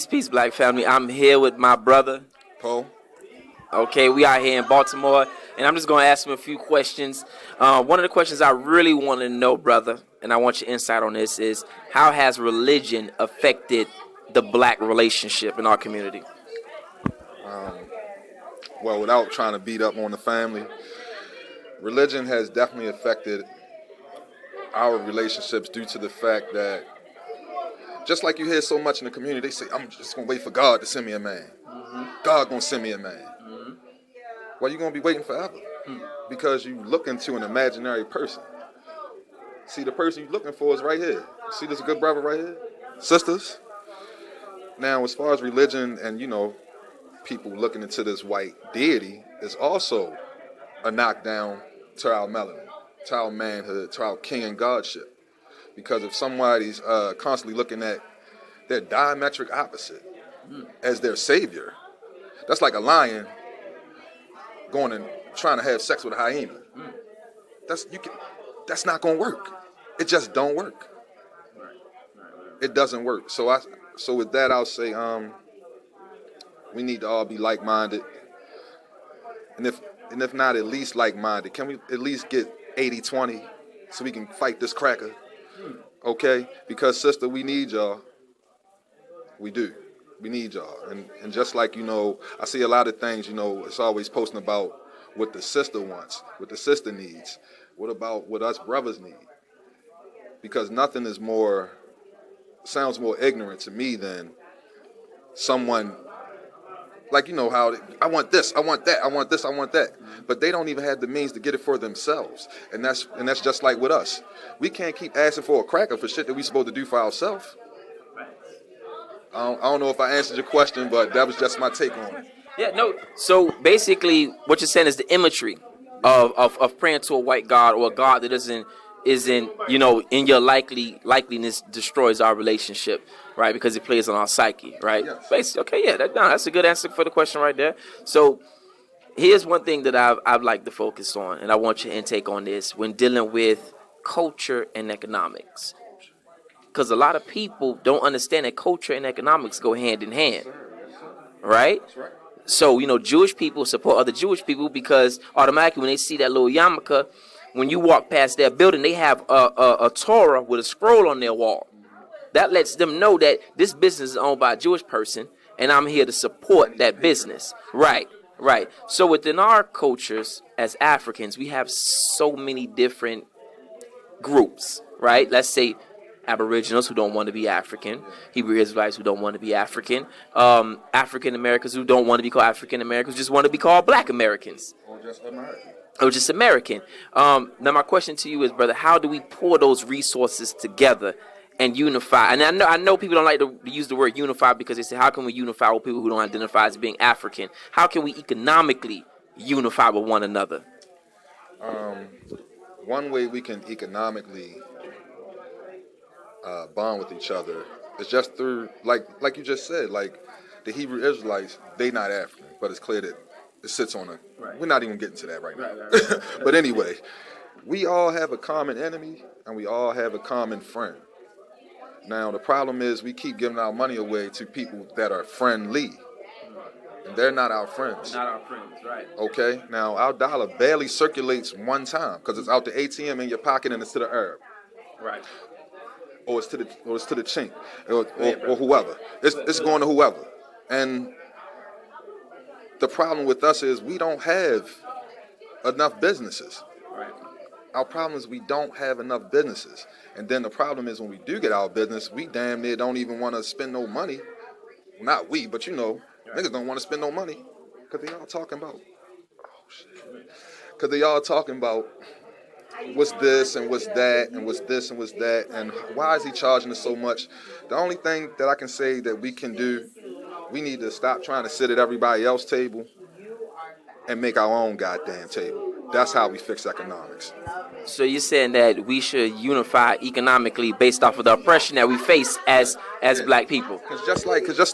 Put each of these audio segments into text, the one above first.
Peace, Black family. I'm here with my brother. Poe. Okay, we out here in Baltimore, and I'm just going to ask him a few questions. One of the questions I really want to know, brother, and I want your insight on this, is how has religion affected the black relationship in our community? Well, without trying to beat up on the family, religion has definitely affected our relationships due to the fact that just like you hear so much in the community, they say, I'm just going to wait for God to send me a man. Mm-hmm. God going to send me a man. Mm-hmm. Well, you're going to be waiting forever because you look into an imaginary person. See, the person you're looking for is right here. See this good brother right here? Sisters? Now, as far as religion and, people looking into this white deity is also a knockdown to our melanin, to our manhood, to our king and godship. Because if somebody's constantly looking at their diametric opposite as their savior, that's like a lion going and trying to have sex with a hyena. That's not going to work. It just don't work. It doesn't work. So with that, I'll say we need to all be like-minded. And if not at least like-minded, can we at least get 80-20 so we can fight this cracker? Okay? Because, sister, we need y'all. We do. We need y'all. And just like, I see a lot of things, it's always posting about what the sister wants, what the sister needs. What about what us brothers need? Because nothing is sounds more ignorant to me than someone, like, how I want this, I want that, I want this, I want that. But they don't even have the means to get it for themselves. And that's just like with us. We can't keep asking for a cracker for shit that we supposed to do for ourselves. I don't know if I answered your question, but that was just my take on it. Yeah, no. So basically, what you're saying is the imagery of praying to a white God or a God that isn't in your likeliness destroys our relationship, right? Because it plays on our psyche, right? Yes. Basically, okay, yeah, that's a good answer for the question right there. So here's one thing that I've like to focus on, and I want your intake on this when dealing with culture and economics. Because a lot of people don't understand that culture and economics go hand in hand, right? That's right. So, Jewish people support other Jewish people because automatically when they see that little yarmulke, when you walk past their building, they have a Torah with a scroll on their wall. That lets them know that this business is owned by a Jewish person, and I'm here to support that business. Right. So within our cultures as Africans, we have so many different groups, right? Let's say Aboriginals who don't want to be African, Hebrew Israelites who don't want to be African, African Americans who don't want to be called African Americans, just want to be called Black Americans. Or just American. Now my question to you is, brother, how do we pull those resources together and unify? And I know people don't like to use the word unify because they say, how can we unify with people who don't identify as being African? How can we economically unify with one another? One way we can economically bond with each other is just through, like you just said, like the Hebrew Israelites, they not African, but it's clear that it sits on a. Right. We're not even getting to that right now. Right. But anyway, we all have a common enemy and we all have a common friend. Now the problem is we keep giving our money away to people that are friendly, and they're not our friends. Not our friends, right? Okay. Now our dollar barely circulates one time because it's out the ATM in your pocket and it's to the Arab. Right. Or it's to the chink, or whoever. It's going to whoever. And the problem with us is we don't have enough businesses. Right. Our problem is we don't have enough businesses. And then the problem is when we do get our business, we damn near don't even want to spend no money. Not we, but niggas don't want to spend no money because they all talking about. Because they all talking about what's this and what's that and what's this and what's that and why is he charging us so much? The only thing that I can say that we can do, we need to stop trying to sit at everybody else's table and make our own goddamn table. That's how we fix economics. So you're saying that we should unify economically based off of the oppression that we face as Black people? Because just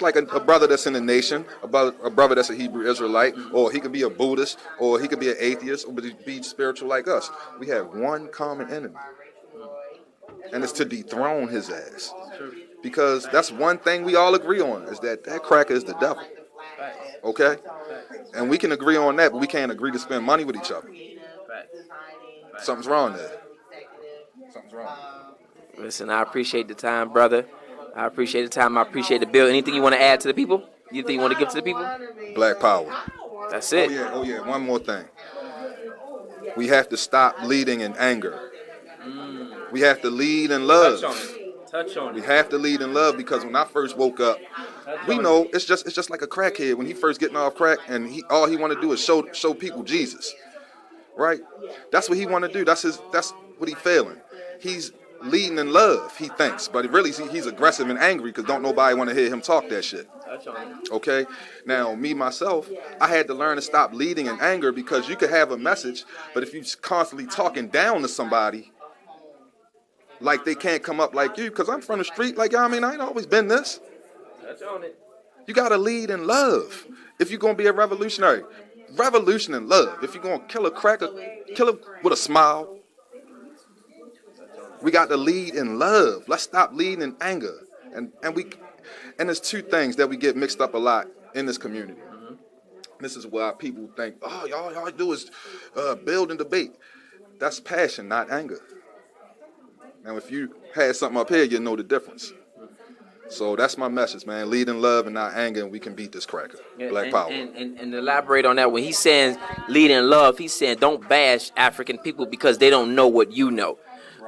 like a brother that's in the nation, a brother that's a Hebrew Israelite, or he could be a Buddhist, or he could be an atheist, or be spiritual like us. We have one common enemy, and it's to dethrone his ass. because that's one thing we all agree on is that cracker is the devil. Okay? And we can agree on that, but we can't agree to spend money with each other. Something's wrong there. Something's wrong. Listen, I appreciate the time, brother. I appreciate the time. I appreciate the bill. Anything you want to add to the people? Anything you want to give to the people? Black power. That's it. Oh yeah. One more thing. We have to stop leading in anger. We have to lead in love. Touch on it. We have to lead in love, because when I first woke up, we know it's just like a crackhead when he first getting off crack, and all he want to do is show people Jesus, right? That's what he want to do. That's what he failing. He's leading in love, he thinks, but really he's aggressive and angry because don't nobody want to hear him talk that shit. Okay? Now, me, myself, I had to learn to stop leading in anger, because you could have a message, but if you're constantly talking down to somebody, like they can't come up like you, because I'm from the street, like, I mean, I ain't always been this. You got to lead in love. If you're going to be a revolutionary, revolution in love. If you're going to kill a cracker, kill him with a smile. We got to lead in love. Let's stop leading in anger. And there's two things that we get mixed up a lot in this community. This is why people think, oh, y'all do is build and debate. That's passion, not anger. Now, if you had something up here, you know the difference. So that's my message, man. Lead in love and not anger, and we can beat this cracker. Black power. And elaborate on that. When he's saying lead in love, he's saying don't bash African people because they don't know what you know.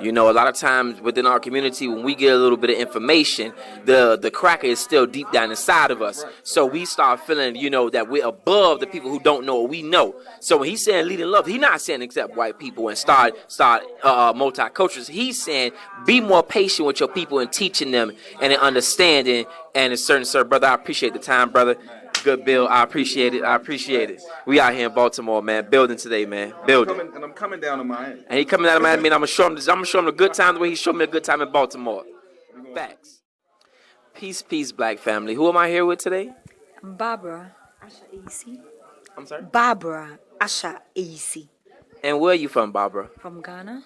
You know, a lot of times within our community, when we get a little bit of information, the cracker is still deep down inside of us. So we start feeling, you know, that we're above the people who don't know what we know. So when he's saying lead in love, he's not saying accept white people and start multiculturals. He's saying be more patient with your people and teaching them and understanding. And it's certain, sir, brother, I appreciate the time, brother. Good bill. I appreciate it. We out here in Baltimore, man. Building today, man. Building. And I'm coming down to Miami. And he coming out of Miami, and I'm gonna show him a good time the way he showed me a good time in Baltimore. Facts. Peace, black family. Who am I here with today? Barbara Asha AC. I'm sorry? Barbara Asha AC. And where are you from, Barbara? From Ghana.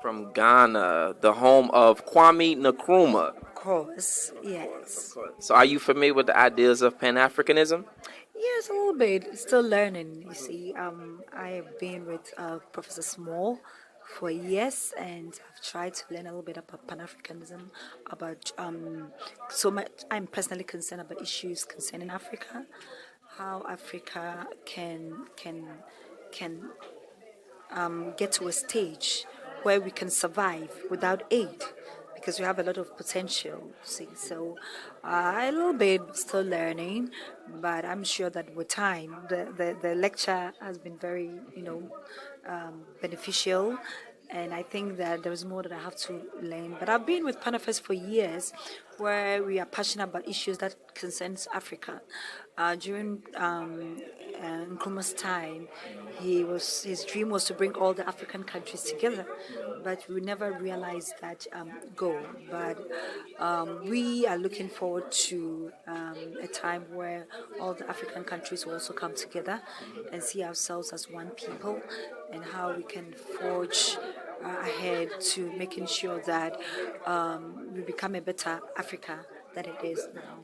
From Ghana, the home of Kwame Nkrumah. Of course, yes. So are you familiar with the ideas of Pan-Africanism? Yes, a little bit. Still learning, you see. I have been with Professor Small for years, and I've tried to learn a little bit about Pan-Africanism, about so much. I'm personally concerned about issues concerning Africa, how Africa can get to a stage where we can survive without aid, because we have a lot of potential. See, so a little bit still learning, but I'm sure that with time, the lecture has been very, beneficial. And I think that there's more that I have to learn. But I've been with Panafest for years, where we are passionate about issues that concerns Africa. During Nkrumah's time, his dream was to bring all the African countries together, but we never realized that goal. But we are looking forward to a time where all the African countries will also come together and see ourselves as one people, and how we can forge ahead to making sure that we become a better Africa than it is now.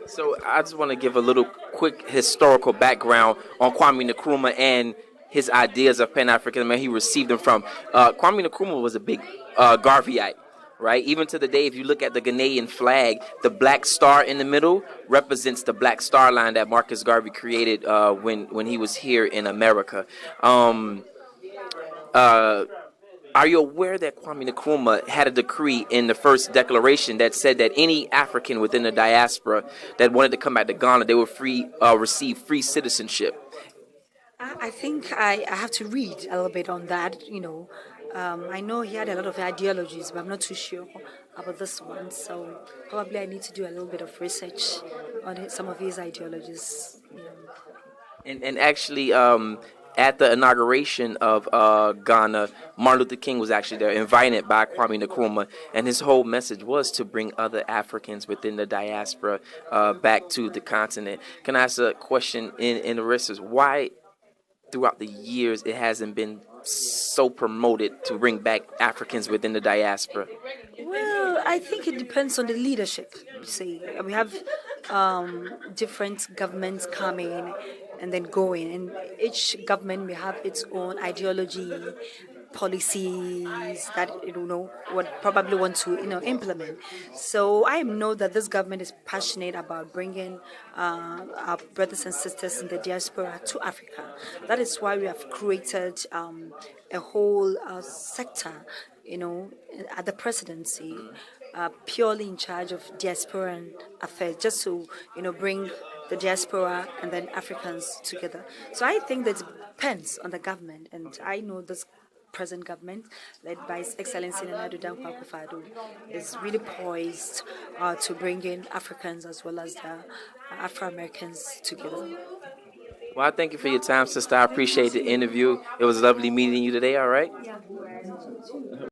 So I just want to give a little quick historical background on Kwame Nkrumah and his ideas of Pan-Africanism, where he received them from. Kwame Nkrumah was a big Garveyite, right? Even to the day, if you look at the Ghanaian flag, the black star in the middle represents the black star line that Marcus Garvey created when he was here in America. Are you aware that Kwame Nkrumah had a decree in the first declaration that said that any African within the diaspora that wanted to come back to Ghana, they would receive free citizenship? I think I have to read a little bit on that. I know he had a lot of ideologies, but I'm not too sure about this one. So probably I need to do a little bit of research on some of his ideologies. And actually, at the inauguration of Ghana, Martin Luther King was actually there, invited by Kwame Nkrumah, and his whole message was to bring other Africans within the diaspora back to the continent. Can I ask a question in the rest is why throughout the years it hasn't been so promoted to bring back Africans within the diaspora? Well, I think it depends on the leadership. See, we have different governments coming and then going, and each government may have its own ideology, policies that would probably want to implement. So I know that this government is passionate about bringing our brothers and sisters in the diaspora to Africa. That is why we have created a whole sector, at the presidency, purely in charge of diasporan affairs, just to bring the diaspora and then Africans together. So I think that depends on the government, and I know this present government, led by His Excellency Nana Addo Dankwa Akufo-Addo, is really poised to bring in Africans as well as the Afro-Americans together. Well, I thank you for your time, sister. I appreciate the interview. It was lovely meeting you today, all right?